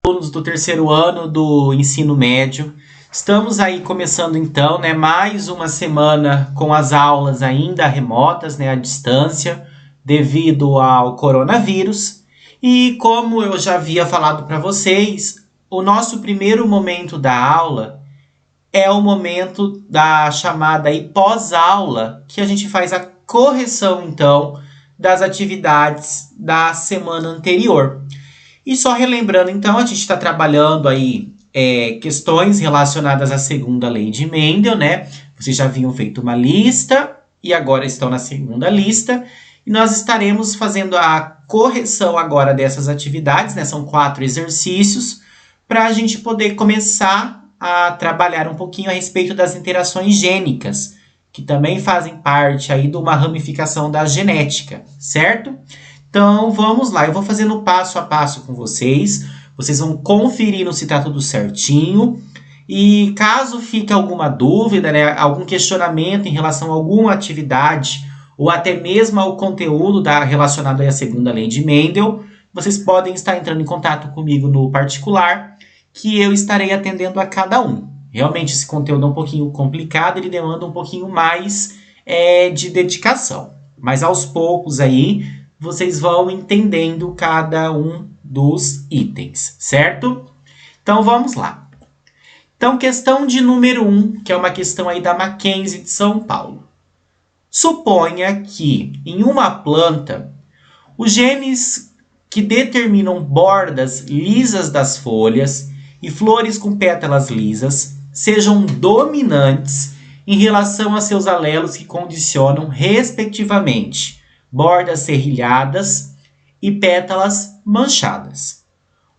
alunos do terceiro ano do ensino médio. Estamos aí começando então, mais uma semana com as aulas ainda remotas, à distância, devido ao coronavírus. E como eu já havia falado para vocês, o nosso primeiro momento da aula é o momento da chamada pós-aula, que a gente faz a correção então das atividades da semana anterior. E só relembrando, então, a gente está trabalhando aí questões relacionadas à segunda lei de Mendel, Vocês já haviam feito uma lista e agora estão na segunda lista. E nós estaremos fazendo a correção agora dessas atividades, São 4 exercícios, para a gente poder começar a trabalhar um pouquinho a respeito das interações gênicas, que também fazem parte aí de uma ramificação da genética, certo? Então, vamos lá. Eu vou fazendo passo a passo com vocês. Vocês vão conferindo se está tudo certinho. E caso fique alguma dúvida, algum questionamento em relação a alguma atividade, ou até mesmo ao conteúdo relacionado à segunda lei de Mendel, vocês podem estar entrando em contato comigo no particular, que eu estarei atendendo a cada um. Realmente, esse conteúdo é um pouquinho complicado, ele demanda um pouquinho mais de dedicação. Mas aos poucos aí, vocês vão entendendo cada um dos itens, certo? Então, vamos lá. Então, questão de número 1, que é uma questão aí da Mackenzie de São Paulo. Suponha que, em uma planta, os genes que determinam bordas lisas das folhas e flores com pétalas lisas sejam dominantes em relação a seus alelos que condicionam, respectivamente, bordas serrilhadas e pétalas manchadas.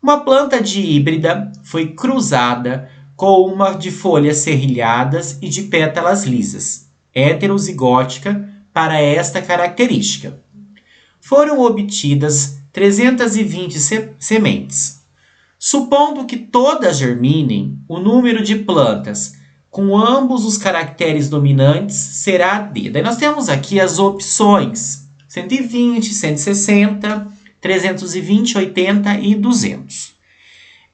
Uma planta de híbrida foi cruzada com uma de folhas serrilhadas e de pétalas lisas, heterozigótica para esta característica. Foram obtidas 320 sementes. Supondo que todas germinem, o número de plantas com ambos os caracteres dominantes será D. Daí nós temos aqui as opções: 120, 160, 320, 80 e 200.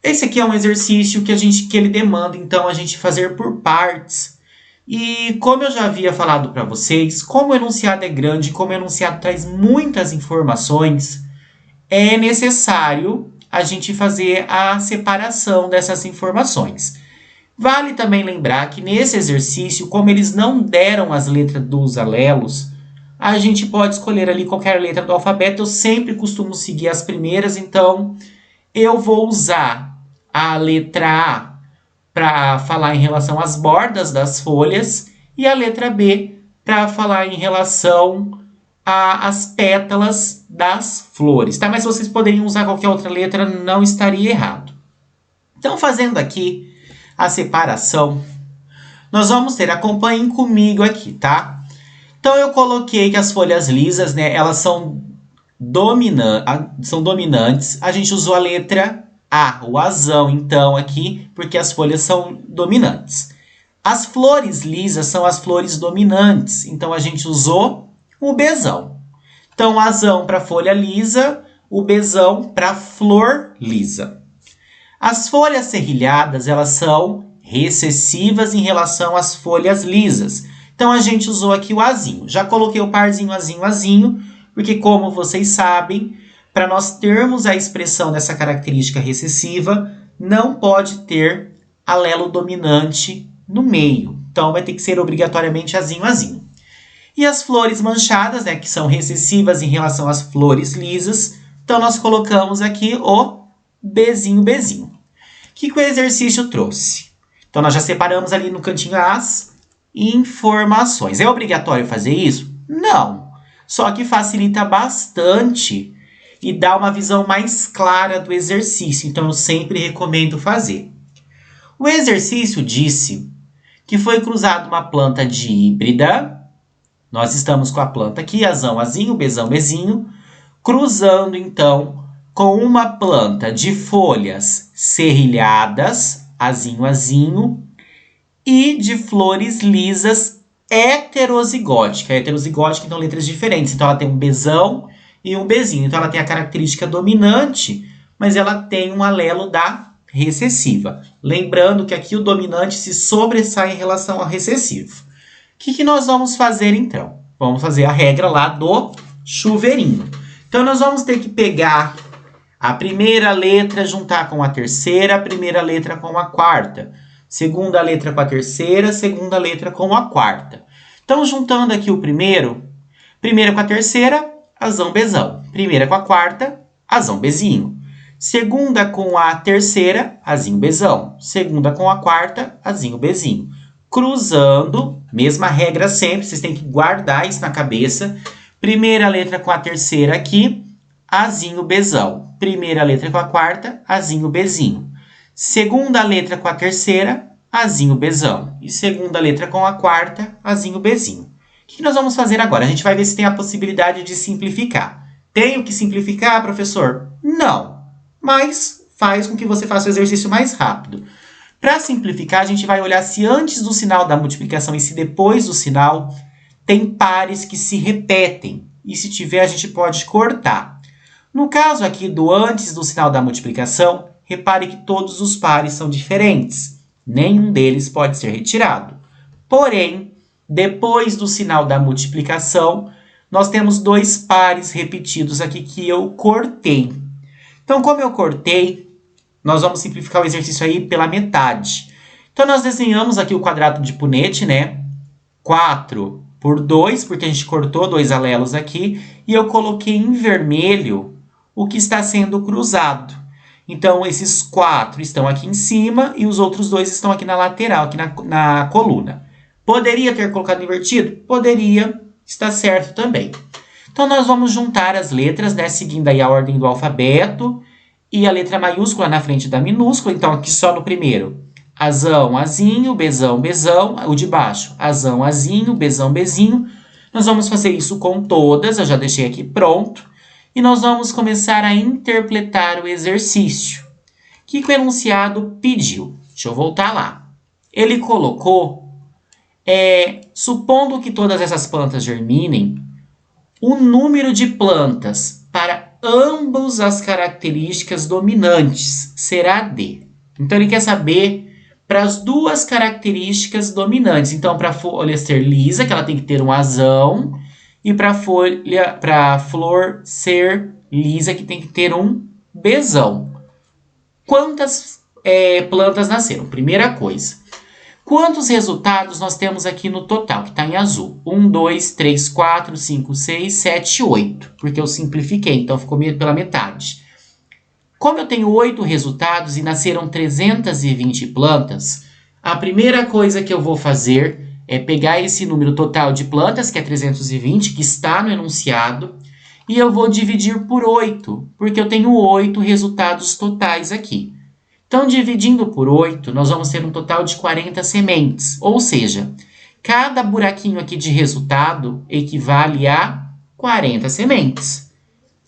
Esse aqui é um exercício que ele demanda, então, a gente fazer por partes. E como eu já havia falado para vocês, como o enunciado é grande, como o enunciado traz muitas informações, é necessário a gente fazer a separação dessas informações. Vale também lembrar que nesse exercício, como eles não deram as letras dos alelos, a gente pode escolher ali qualquer letra do alfabeto. Eu sempre costumo seguir as primeiras, então eu vou usar a letra A para falar em relação às bordas das folhas e a letra B para falar em relação às pétalas das flores, tá? Mas se vocês poderiam usar qualquer outra letra, não estaria errado. Então, fazendo aqui a separação, nós vamos ter, acompanhem comigo aqui, tá? Então, eu coloquei que as folhas lisas, elas são dominantes. A gente usou a letra A, o azão, então, aqui, porque as folhas são dominantes. As flores lisas são as flores dominantes, então a gente usou o Bzão. Então, azão para folha lisa, o Bzão para flor lisa. As folhas serrilhadas, elas são recessivas em relação às folhas lisas. Então, a gente usou aqui o azinho. Já coloquei o parzinho, azinho, azinho, porque como vocês sabem, para nós termos a expressão dessa característica recessiva, não pode ter alelo dominante no meio. Então, vai ter que ser obrigatoriamente azinho, azinho. E as flores manchadas, que são recessivas em relação às flores lisas, então nós colocamos aqui o Bzinho, Bzinho. O que o exercício trouxe? Então, nós já separamos ali no cantinho as informações. É obrigatório fazer isso? Não. Só que facilita bastante e dá uma visão mais clara do exercício. Então, eu sempre recomendo fazer. O exercício disse que foi cruzada uma planta de híbrida. Nós estamos com a planta aqui, azão, azinho, Bzão, Bzinho, cruzando, então, com uma planta de folhas serrilhadas, azinho, azinho, e de flores lisas heterozigótica. Heterozigótica, então, letras diferentes. Então, ela tem um Bzão e um Bzinho. Então, ela tem a característica dominante, mas ela tem um alelo da recessiva. Lembrando que aqui o dominante se sobressai em relação ao recessivo. O que nós vamos fazer então? Vamos fazer a regra lá do chuveirinho. Então nós vamos ter que pegar a primeira letra, juntar com a terceira, a primeira letra com a quarta, segunda letra com a terceira, segunda letra com a quarta. Então juntando aqui o primeira com a terceira, azão, bezão. Primeira com a quarta, azão, bezinho. Segunda com a terceira, azinho, bezão. Segunda com a quarta, azinho, bezinho. Cruzando, mesma regra sempre, vocês têm que guardar isso na cabeça. Primeira letra com a terceira aqui, azinho, bezão. Primeira letra com a quarta, azinho, bezinho. Segunda letra com a terceira, azinho, bezão. E segunda letra com a quarta, azinho, bezinho. O que nós vamos fazer agora? A gente vai ver se tem a possibilidade de simplificar. Tenho que simplificar, professor? Não. Mas faz com que você faça o exercício mais rápido. Para simplificar, a gente vai olhar se antes do sinal da multiplicação e se depois do sinal tem pares que se repetem. E se tiver, a gente pode cortar. No caso aqui do antes do sinal da multiplicação, repare que todos os pares são diferentes. Nenhum deles pode ser retirado. Porém, depois do sinal da multiplicação, nós temos dois pares repetidos aqui que eu cortei. Então, como eu cortei, nós vamos simplificar o exercício aí pela metade. Então, nós desenhamos aqui o quadrado de Punnett, né? 4 por 2, porque a gente cortou dois alelos aqui, e eu coloquei em vermelho o que está sendo cruzado. Então, esses 4 estão aqui em cima e os outros dois estão aqui na lateral, aqui na coluna. Poderia ter colocado invertido? Poderia, está certo também. Então, nós vamos juntar as letras, né, seguindo aí a ordem do alfabeto, e a letra maiúscula na frente da minúscula. Então, aqui só no primeiro, azão, azinho, bezão, bezão, o de baixo, azão, azinho, bezão, bezinho. Nós vamos fazer isso com todas, eu já deixei aqui pronto. E nós vamos começar a interpretar o exercício. O que o enunciado pediu? Deixa eu voltar lá. Ele colocou, supondo que todas essas plantas germinem, o número de plantas para ambas as características dominantes será D. Então, ele quer saber para as duas características dominantes. Então, para a folha ser lisa, que ela tem que ter um azão, e para a flor ser lisa, que tem que ter um bezão. Quantas plantas nasceram? Primeira coisa. Quantos resultados nós temos aqui no total, que está em azul? 1, 2, 3, 4, 5, 6, 7, 8. Porque eu simplifiquei, então ficou pela metade. Como eu tenho 8 resultados e nasceram 320 plantas, a primeira coisa que eu vou fazer é pegar esse número total de plantas, que é 320, que está no enunciado, e eu vou dividir por 8, porque eu tenho 8 resultados totais aqui. Então, dividindo por 8, nós vamos ter um total de 40 sementes. Ou seja, cada buraquinho aqui de resultado equivale a 40 sementes.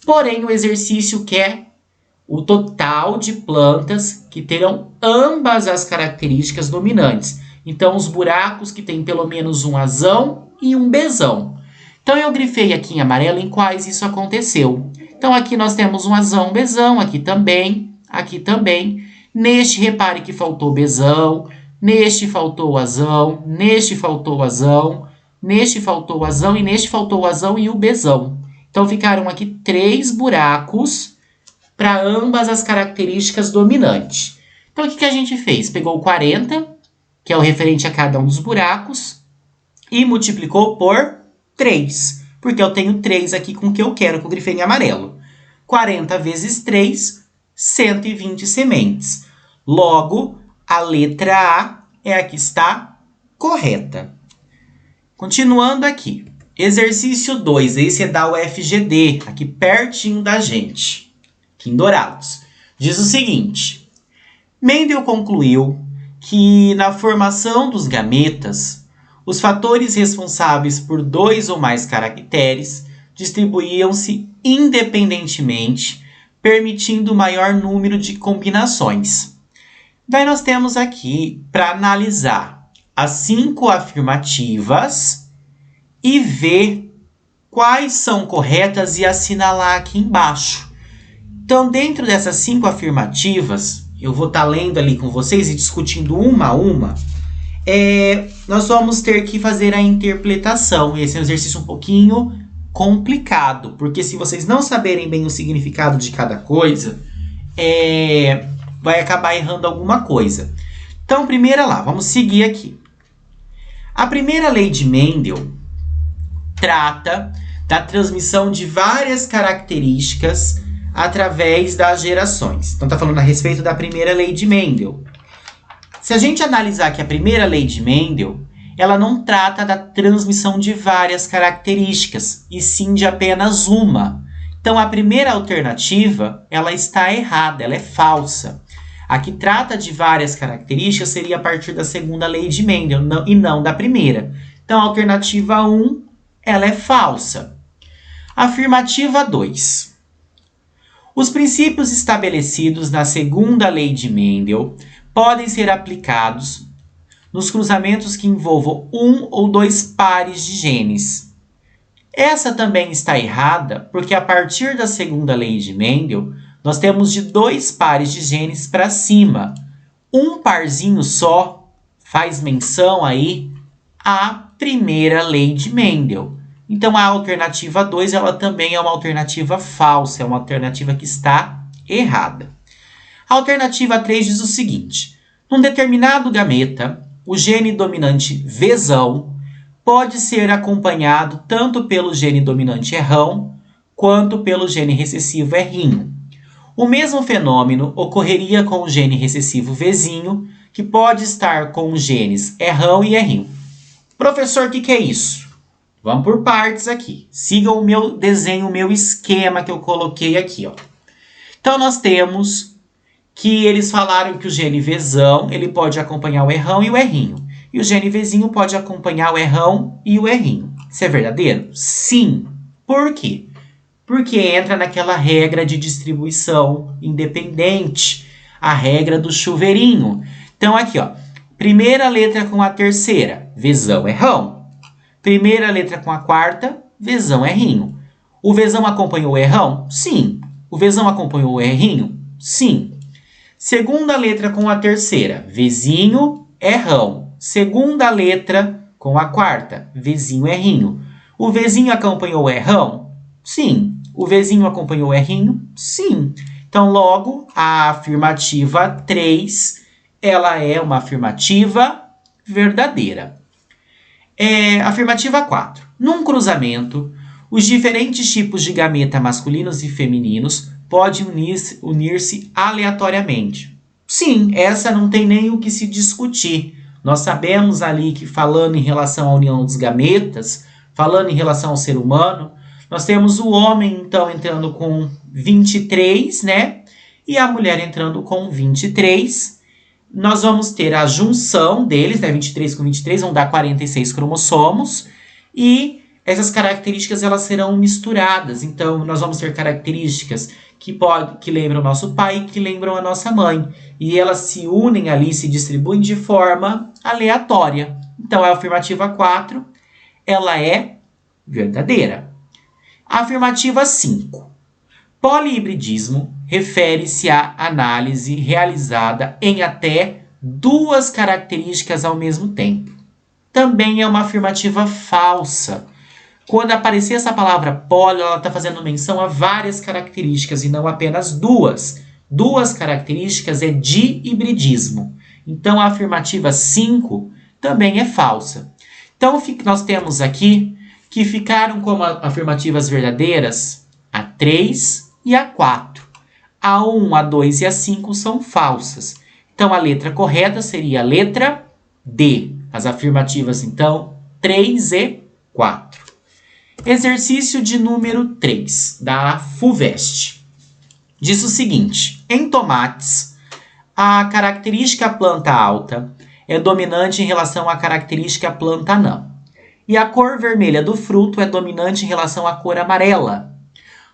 Porém, o exercício quer o total de plantas que terão ambas as características dominantes. Então, os buracos que têm pelo menos um azão e um bezão. Então, eu grifei aqui em amarelo em quais isso aconteceu. Então, aqui nós temos um azão, bezão, aqui também, aqui também. Neste, repare que faltou bezão, neste faltou o azão, neste faltou o azão, neste faltou o azão e neste faltou o azão e o bezão. Então, ficaram aqui 3 buracos para ambas as características dominantes. Então, o que a gente fez? Pegou 40, que é o referente a cada um dos buracos, e multiplicou por 3, porque eu tenho 3 aqui com o que eu quero, que eu grifei em amarelo. 40 vezes 3, 120 sementes. Logo, a letra A é a que está correta. Continuando aqui. Exercício 2, esse é da UFGD, aqui pertinho da gente, aqui em Dourados. Diz o seguinte: Mendel concluiu que na formação dos gametas, os fatores responsáveis por 2 ou mais caracteres distribuíam-se independentemente, permitindo maior número de combinações. Daí nós temos aqui para analisar as 5 afirmativas e ver quais são corretas e assinalar aqui embaixo. Então, dentro dessas 5 afirmativas, eu vou estar lendo ali com vocês e discutindo uma a uma, nós vamos ter que fazer a interpretação. Esse é um exercício um pouquinho complicado, porque se vocês não saberem bem o significado de cada coisa, vai acabar errando alguma coisa. Então, primeira lá, vamos seguir aqui. A primeira lei de Mendel trata da transmissão de várias características através das gerações. Então, está falando a respeito da primeira lei de Mendel. Se a gente analisar que a primeira lei de Mendel, ela não trata da transmissão de várias características, e sim de apenas uma. Então, a primeira alternativa, ela está errada, ela é falsa. A que trata de várias características seria a partir da segunda lei de Mendel, e não da primeira. Então, a alternativa 1, ela é falsa. Afirmativa 2. Os princípios estabelecidos na segunda lei de Mendel podem ser aplicados nos cruzamentos que envolvam um ou dois pares de genes. Essa também está errada, porque a partir da segunda lei de Mendel, nós temos de 2 pares de genes para cima. Um parzinho só faz menção aí à primeira lei de Mendel. Então, a alternativa 2, ela também é uma alternativa falsa, é uma alternativa que está errada. A alternativa 3 diz o seguinte: num determinado gameta, o gene dominante Vzão pode ser acompanhado tanto pelo gene dominante Rão quanto pelo gene recessivo Rinho. O mesmo fenômeno ocorreria com o gene recessivo Vzinho, que pode estar com os genes Rão e Rinho. Professor, o que é isso? Vamos por partes aqui. Sigam o meu desenho, o meu esquema que eu coloquei aqui, ó. Então, nós temos que eles falaram que o gene Vzão, ele pode acompanhar o Rão e o Rinho. E o gene Vzinho pode acompanhar o Rão e o Rinho. Isso é verdadeiro? Sim. Por quê? Porque entra naquela regra de distribuição independente, a regra do chuveirinho. Então, aqui, ó, primeira letra com a terceira, Vzão é Rão. Primeira letra com a quarta, Vzão é Rinho. O Vzão acompanhou o Rão? Sim. O Vzão acompanhou o Rinho? Sim. Segunda letra com a terceira, Vzinho é Rão. Segunda letra com a quarta, Vzinho é Rinho. O Vzinho acompanhou o Rão? Sim. O Vzinho acompanhou o Rinho? Sim. Então, logo, a afirmativa 3, ela é uma afirmativa verdadeira. Afirmativa 4. Num cruzamento, os diferentes tipos de gameta masculinos e femininos podem unir-se aleatoriamente. Sim, essa não tem nem o que se discutir. Nós sabemos ali que, falando em relação à união dos gametas, falando em relação ao ser humano, nós temos o homem, então, entrando com 23, né? E a mulher entrando com 23. Nós vamos ter a junção deles, né? 23 com 23, vão dar 46 cromossomos. E essas características, elas serão misturadas. Então, nós vamos ter características que lembram o nosso pai e que lembram a nossa mãe. E elas se unem ali, se distribuem de forma aleatória. Então, a afirmativa 4, ela é verdadeira. A afirmativa 5. Polihibridismo refere-se à análise realizada em até 2 características ao mesmo tempo. Também é uma afirmativa falsa. Quando aparecer essa palavra poli, ela está fazendo menção a várias características e não apenas 2. 2 características é dihibridismo. Então, a afirmativa 5 também é falsa. Então, nós temos aqui que ficaram como afirmativas verdadeiras a 3 e a 4. A 1, a 2 e a 5 são falsas. Então, a letra correta seria a letra D. As afirmativas, então, 3 e 4. Exercício de número 3, da FUVEST. Diz o seguinte: em tomates, a característica planta alta é dominante em relação à característica planta anã. E a cor vermelha do fruto é dominante em relação à cor amarela.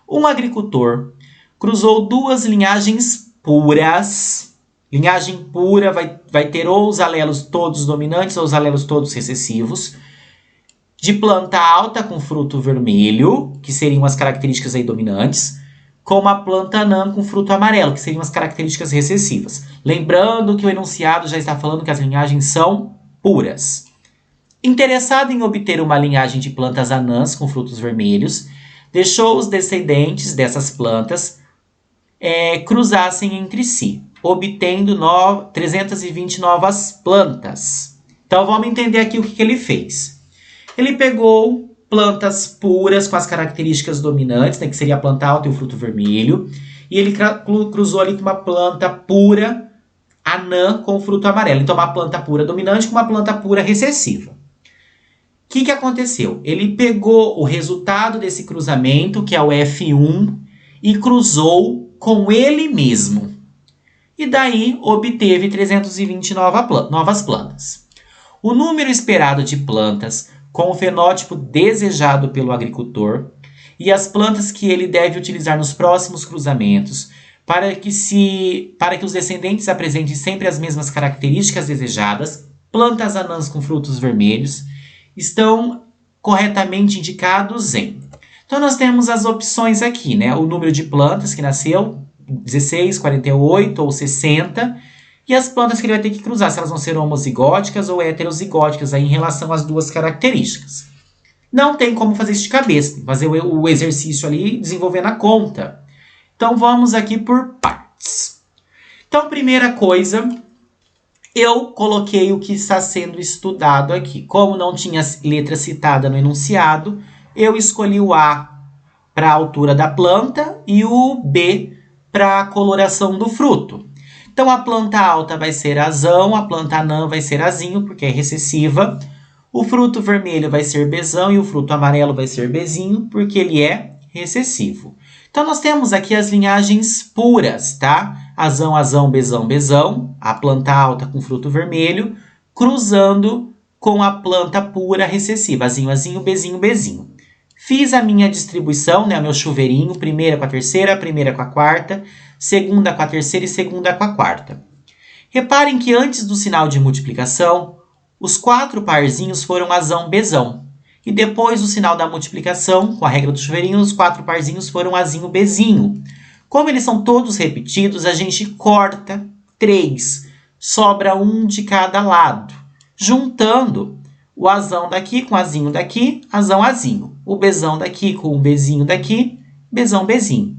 Um agricultor cruzou 2 linhagens puras. Linhagem pura vai ter ou os alelos todos dominantes ou os alelos todos recessivos. De planta alta com fruto vermelho, que seriam as características aí dominantes, com uma planta anã com fruto amarelo, que seriam as características recessivas. Lembrando que o enunciado já está falando que as linhagens são puras. Interessado em obter uma linhagem de plantas anãs com frutos vermelhos, deixou os descendentes dessas plantas cruzassem entre si, obtendo 320 novas plantas. Então vamos entender aqui o que ele fez. Ele pegou plantas puras com as características dominantes, né, que seria a planta alta e o fruto vermelho, e ele cruzou ali com uma planta pura anã com fruto amarelo. Então uma planta pura dominante com uma planta pura recessiva. O que aconteceu? Ele pegou o resultado desse cruzamento, que é o F1, e cruzou com ele mesmo. E daí obteve 320 novas plantas. O número esperado de plantas com o fenótipo desejado pelo agricultor e as plantas que ele deve utilizar nos próximos cruzamentos para que os descendentes apresentem sempre as mesmas características desejadas, plantas anãs com frutos vermelhos, estão corretamente indicados em. Então nós temos as opções aqui, né? O número de plantas que nasceu, 16, 48 ou 60, e as plantas que ele vai ter que cruzar, se elas vão ser homozigóticas ou heterozigóticas aí em relação às duas características. Não tem como fazer isso de cabeça, tem que fazer o exercício ali desenvolvendo a conta. Então vamos aqui por partes. Então, primeira coisa, eu coloquei o que está sendo estudado aqui. Como não tinha letra citada no enunciado, eu escolhi o A para a altura da planta e o B para a coloração do fruto. Então, a planta alta vai ser azão, a planta anã vai ser azinho, porque é recessiva. O fruto vermelho vai ser bezão e o fruto amarelo vai ser bezinho, porque ele é recessivo. Então, nós temos aqui as linhagens puras, tá? Azão, azão, bezão, bezão, a planta alta com fruto vermelho, cruzando com a planta pura recessiva, azinho, azinho, bezinho, bezinho. Fiz a minha distribuição, né, o meu chuveirinho, primeira com a terceira, primeira com a quarta, segunda com a terceira e segunda com a quarta. Reparem que antes do sinal de multiplicação, os 4 parzinhos foram azão, bezão. E depois do sinal da multiplicação, com a regra do chuveirinho, os 4 parzinhos foram azinho, bezinho. Como eles são todos repetidos, a gente corta 3. Sobra 1 de cada lado. Juntando o azão daqui com o azinho daqui, azão, azinho. O bezão daqui com o bezinho daqui, bezão, bezinho.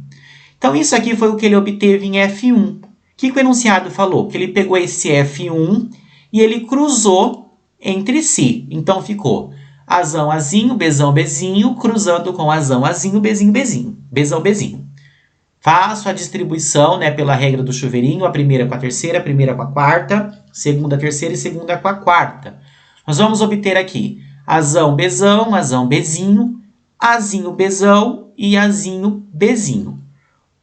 Então, isso aqui foi o que ele obteve em F1. O que o enunciado falou? Que ele pegou esse F1 e ele cruzou entre si. Então, ficou azão, azinho, bezão, bezinho, cruzando com azão, azinho, bezinho, bezinho. Bezão, bezinho. Faço a distribuição, né, pela regra do chuveirinho, a primeira com a terceira, a primeira com a quarta, segunda, terceira e segunda com a quarta. Nós vamos obter aqui azão, bezinho, azinho, bezão e azinho, bezinho.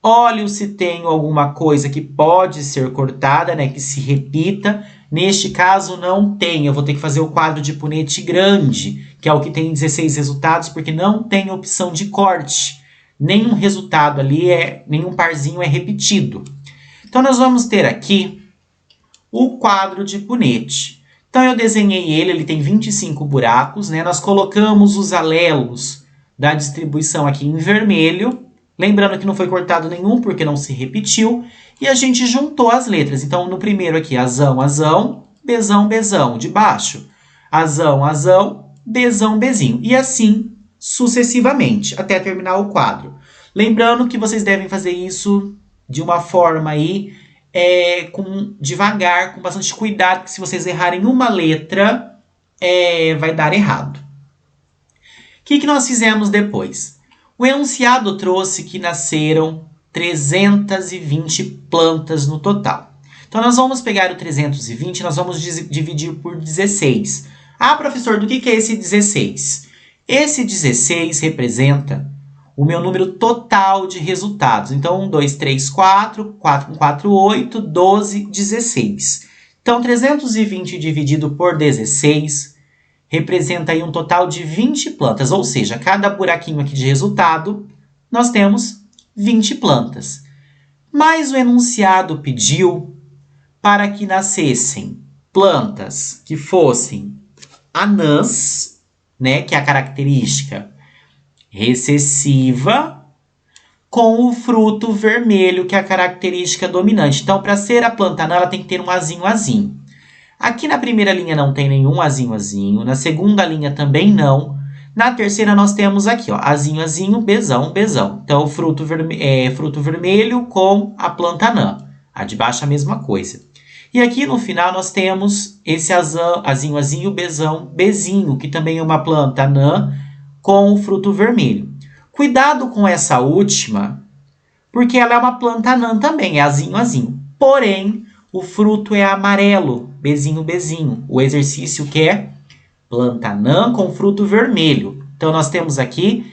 Olho se tenho alguma coisa que pode ser cortada, né, que se repita. Neste caso, não tem. Eu vou ter que fazer o quadro de punete grande, que é o que tem 16 resultados, porque não tem opção de corte. Nenhum resultado ali, nenhum parzinho é repetido. Então, nós vamos ter aqui o quadro de punete. Então, eu desenhei ele tem 25 buracos, né? Nós colocamos os alelos da distribuição aqui em vermelho. Lembrando que não foi cortado nenhum, porque não se repetiu. E a gente juntou as letras. Então, no primeiro aqui, azão, azão, bezão, bezão. De baixo, azão, azão, bezão, bezinho. E assim sucessivamente, até terminar o quadro. Lembrando que vocês devem fazer isso de uma forma aí, devagar, com bastante cuidado, porque se vocês errarem uma letra, vai dar errado. O que nós fizemos depois? O enunciado trouxe que nasceram 320 plantas no total. Então, nós vamos pegar o 320 e nós vamos dividir por 16. Ah, professor, do que é esse 16? Esse 16 representa o meu número total de resultados. Então, 1, 2, 3, 4, 4 com 4, 8, 12, 16. Então, 320 dividido por 16 representa aí um total de 20 plantas. Ou seja, cada buraquinho aqui de resultado, nós temos 20 plantas. Mas o enunciado pediu para que nascessem plantas que fossem anãs, né, que é a característica recessiva, com o fruto vermelho, que é a característica dominante. Então, para ser a planta anã, ela tem que ter um azinho, azinho. Aqui na primeira linha não tem nenhum azinho, azinho. Na segunda linha também não. Na terceira nós temos aqui, ó, azinho, azinho, bezão, bezão. Então, fruto vermelho com a planta anã. A de baixo a mesma coisa. E aqui no final nós temos esse azinho, azinho, bezão, bezinho, que também é uma planta anã com o fruto vermelho. Cuidado com essa última, porque ela é uma planta anã também, é azinho, azinho. Porém, o fruto é amarelo, bezinho, bezinho. O exercício que é planta anã com fruto vermelho. Então, nós temos aqui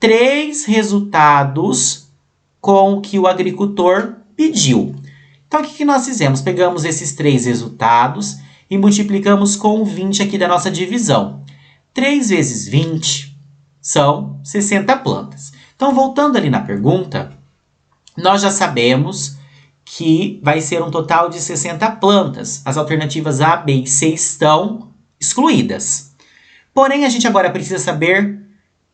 3 resultados com o que o agricultor pediu. Então, o que nós fizemos? Pegamos esses 3 resultados e multiplicamos com 20 aqui da nossa divisão. 3 vezes 20 são 60 plantas. Então, voltando ali na pergunta, nós já sabemos que vai ser um total de 60 plantas. As alternativas A, B e C estão excluídas. Porém, a gente agora precisa saber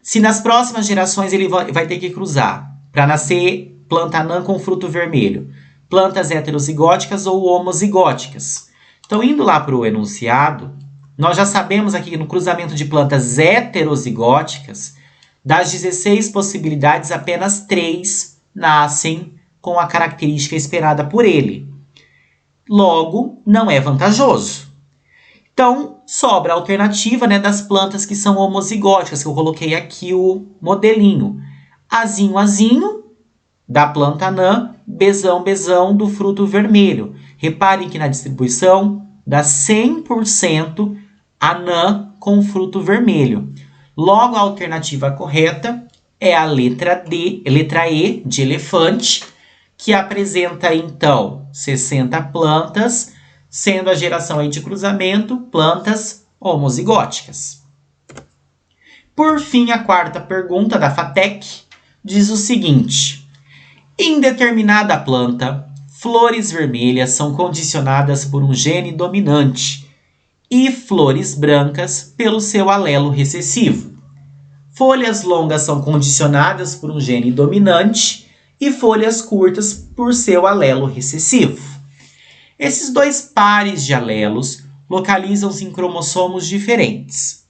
se nas próximas gerações ele vai ter que cruzar para nascer planta anã com fruto vermelho, plantas heterozigóticas ou homozigóticas. Então, indo lá para o enunciado, nós já sabemos aqui no cruzamento de plantas heterozigóticas, das 16 possibilidades, apenas 3 nascem com a característica esperada por ele. Logo, não é vantajoso. Então, sobra a alternativa, né, das plantas que são homozigóticas, que eu coloquei aqui o modelinho. Azinho, azinho, da planta anã, bezão, bezão, do fruto vermelho. Reparem que na distribuição dá 100% anã com fruto vermelho. Logo, a alternativa correta é a letra D, letra E, de elefante, que apresenta, então, 60 plantas, sendo a geração aí de cruzamento, plantas homozigóticas. Por fim, a quarta pergunta da FATEC diz o seguinte: em determinada planta, flores vermelhas são condicionadas por um gene dominante e flores brancas pelo seu alelo recessivo. Folhas longas são condicionadas por um gene dominante e folhas curtas por seu alelo recessivo. Esses 2 pares de alelos localizam-se em cromossomos diferentes.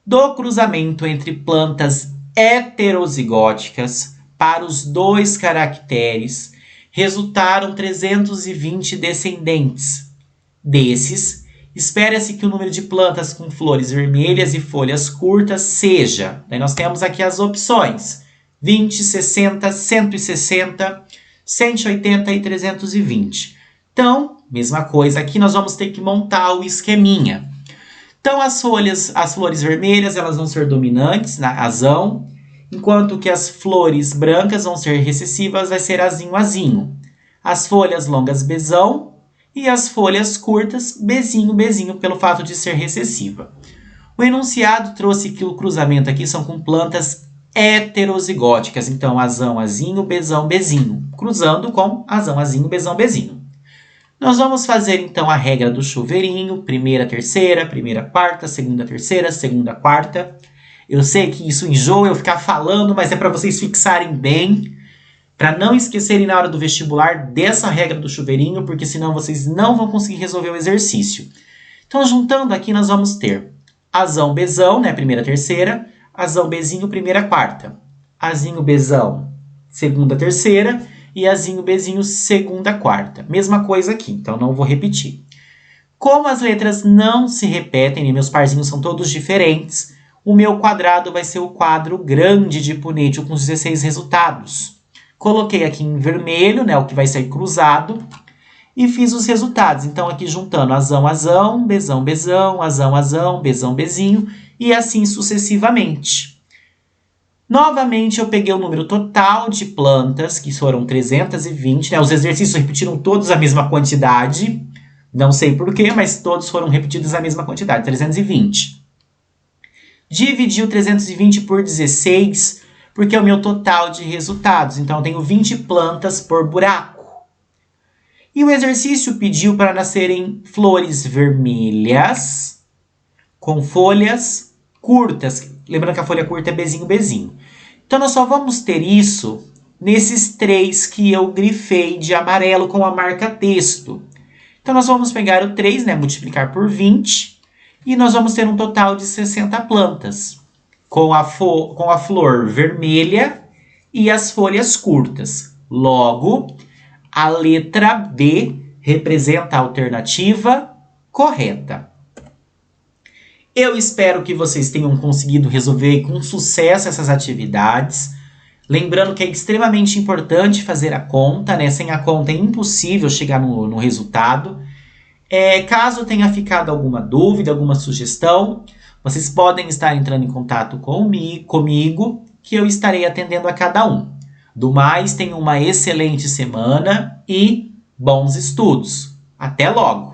Do cruzamento entre plantas heterozigóticas para os 2 caracteres, resultaram 320 descendentes. Desses, espera-se que o número de plantas com flores vermelhas e folhas curtas seja... Daí nós temos aqui as opções: 20, 60, 160, 180 e 320. Então, mesma coisa, aqui nós vamos ter que montar o esqueminha. Então, as flores vermelhas, elas vão ser dominantes, na azão, enquanto que as flores brancas vão ser recessivas, vai ser azinho, azinho. As folhas longas, bezão, e as folhas curtas, bezinho, bezinho, pelo fato de ser recessiva. O enunciado trouxe que o cruzamento aqui são com plantas heterozigóticas, então azão, azinho, bezão, bezinho, cruzando com azão, azinho, bezão, bezinho. Nós vamos fazer então a regra do chuveirinho, primeira, terceira, primeira, quarta, segunda, terceira, segunda, quarta. Eu sei que isso enjoa eu ficar falando, mas é para vocês fixarem bem, para não esquecerem na hora do vestibular dessa regra do chuveirinho, porque senão vocês não vão conseguir resolver o exercício. Então, juntando aqui, nós vamos ter azão, bezão, né, primeira, terceira, azão, bezinho, primeira, quarta, azinho, bezão, segunda, terceira, e azinho, bezinho, segunda, quarta. Mesma coisa aqui, então não vou repetir. Como as letras não se repetem, e meus parzinhos são todos diferentes, o meu quadrado vai ser o quadro grande de Punnett com os 16 resultados. Coloquei aqui em vermelho, né, o que vai ser cruzado, e fiz os resultados. Então, aqui juntando azão, azão, bezão, bezão, azão, azão, bezão, bezinho, e assim sucessivamente. Novamente, eu peguei o número total de plantas, que foram 320, né? Os exercícios repetiram todos a mesma quantidade. Não sei porquê, mas todos foram repetidos a mesma quantidade, 320. Dividi o 320 por 16, porque é o meu total de resultados. Então, eu tenho 20 plantas por buraco. E o exercício pediu para nascerem flores vermelhas com folhas curtas. Lembrando que a folha curta é bezinho, bezinho. Então, nós só vamos ter isso nesses 3 que eu grifei de amarelo com a marca texto. Então, nós vamos pegar o 3, né, multiplicar por 20, e nós vamos ter um total de 60 plantas, com a flor vermelha e as folhas curtas. Logo, a letra B representa a alternativa correta. Eu espero que vocês tenham conseguido resolver com sucesso essas atividades. Lembrando que é extremamente importante fazer a conta, né? Sem a conta é impossível chegar no resultado. Caso tenha ficado alguma dúvida, alguma sugestão, vocês podem estar entrando em contato comigo, que eu estarei atendendo a cada um. Do mais, tenham uma excelente semana e bons estudos. Até logo!